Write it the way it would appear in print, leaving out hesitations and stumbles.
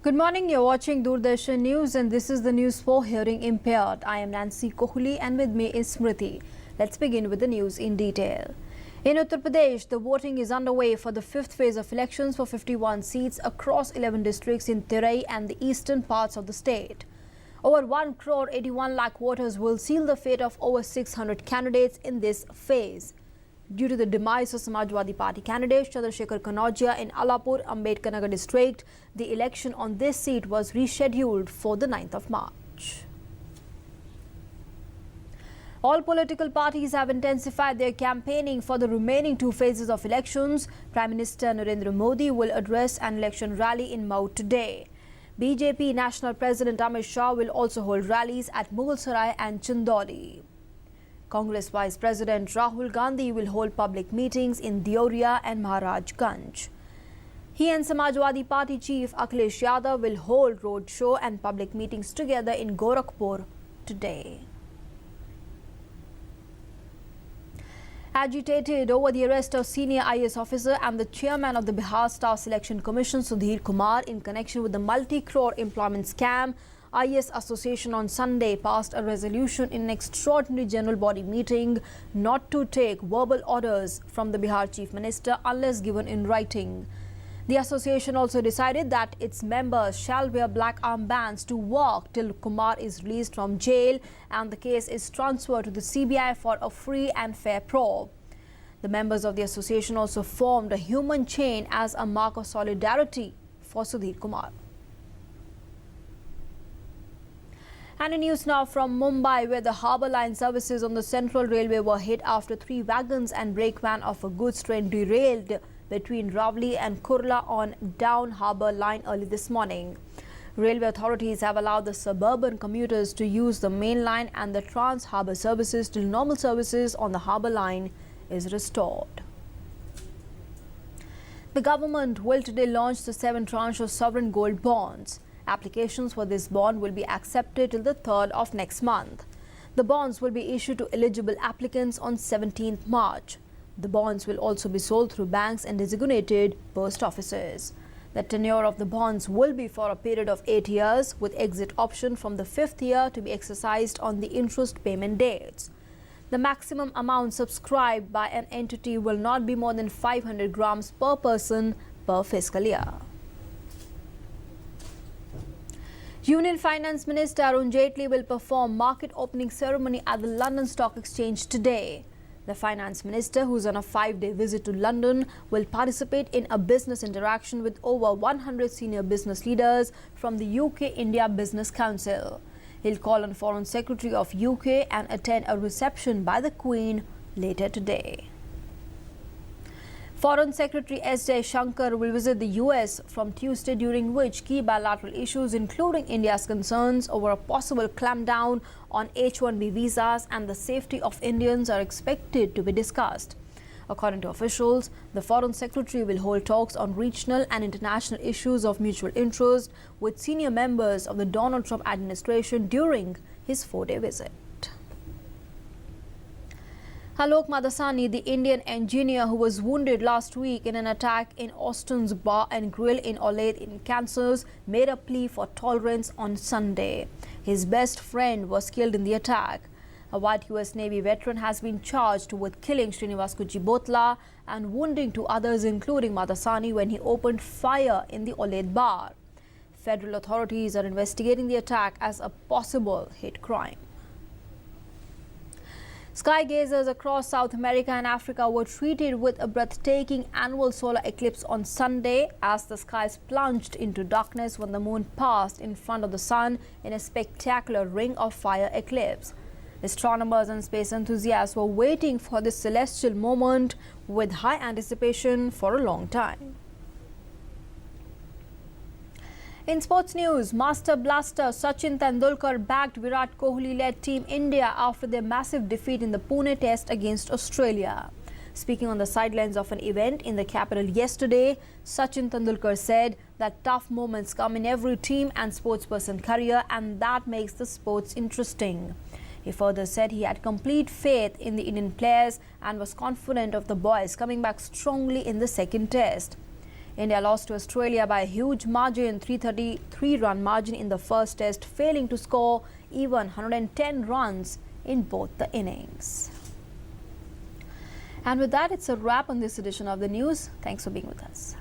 Good morning, you're watching Doordarshan News and this is the news for Hearing Impaired. I am Nancy Kohli and with me is Smriti. Let's begin with the news in detail. In Uttar Pradesh, the voting is underway for the fifth phase of elections for 51 seats across 11 districts in Terai and the eastern parts of the state. Over 1 crore 81 lakh voters will seal the fate of over 600 candidates in this phase. Due to the demise of Samajwadi Party candidate Jaishankar in Alapur, Ambedkar Nagar district, the election on this seat was rescheduled for the 9th of March. All political parties have intensified their campaigning for the remaining 2 phases of elections. Prime Minister Narendra Modi will address an election rally in Mau today. BJP National President Amit Shah will also hold rallies at Mughalsarai and Chandauri. Congress Vice President Rahul Gandhi will hold public meetings in Deoria and Maharajganj. He and Samajwadi Party Chief Akhilesh Yadav will hold roadshow and public meetings together in Gorakhpur today. Agitated over the arrest of senior IAS officer and the chairman of the Bihar Staff Selection Commission Sudhir Kumar in connection with the multi-crore employment scam, IAS Association on Sunday passed a resolution in an extraordinary general body meeting not to take verbal orders from the Bihar Chief Minister unless given in writing. The association also decided that its members shall wear black armbands to work till Kumar is released from jail and the case is transferred to the CBI for a free and fair probe. The members of the association also formed a human chain as a mark of solidarity for Sudhir Kumar. And in news now from Mumbai, where the harbour line services on the Central Railway were hit after 3 wagons and brake van of a goods train derailed between Ravli and Kurla on Down Harbour line early this morning. Railway authorities have allowed the suburban commuters to use the main line and the Trans Harbour services till normal services on the harbour line is restored. The government will today launch the 7th tranche of sovereign gold bonds. Applications for this bond will be accepted till the 3rd of next month. The bonds will be issued to eligible applicants on 17th March. The bonds will also be sold through banks and designated post offices. The tenure of the bonds will be for a period of 8 years, with exit option from the 5th year to be exercised on the interest payment dates. The maximum amount subscribed by an entity will not be more than 500 grams per person per fiscal year. Union Finance Minister Arun Jaitley will perform market opening ceremony at the London Stock Exchange today. The Finance Minister, who's on a 5-day visit to London, will participate in a business interaction with over 100 senior business leaders from the UK-India Business Council. He'll call on Foreign Secretary of UK and attend a reception by the Queen later today. Foreign Secretary S. Jaishankar will visit the US from Tuesday, during which key bilateral issues including India's concerns over a possible clampdown on H-1B visas and the safety of Indians are expected to be discussed. According to officials, the Foreign Secretary will hold talks on regional and international issues of mutual interest with senior members of the Donald Trump administration during his 4-day visit. Alok Madasani, the Indian engineer who was wounded last week in an attack in Austin's Bar and Grill in Olathe in Kansas, made a plea for tolerance on Sunday. His best friend was killed in the attack. A white US Navy veteran has been charged with killing Srinivas Kuchibotla and wounding 2 others, including Madasani, when he opened fire in the Olathe bar. Federal authorities are investigating the attack as a possible hate crime. Sky gazers across South America and Africa were treated with a breathtaking annual solar eclipse on Sunday as the skies plunged into darkness when the moon passed in front of the sun in a spectacular ring of fire eclipse. Astronomers and space enthusiasts were waiting for this celestial moment with high anticipation for a long time. In sports news, Master Blaster Sachin Tendulkar backed Virat Kohli-led Team India after their massive defeat in the Pune Test against Australia. Speaking on the sidelines of an event in the capital yesterday, Sachin Tendulkar said that tough moments come in every team and sportsperson career, and that makes the sports interesting. He further said he had complete faith in the Indian players and was confident of the boys coming back strongly in the second test. India lost to Australia by a huge margin, 333-run margin in the first test, failing to score even 110 runs in both the innings. And with that, it's a wrap on this edition of the news. Thanks for being with us.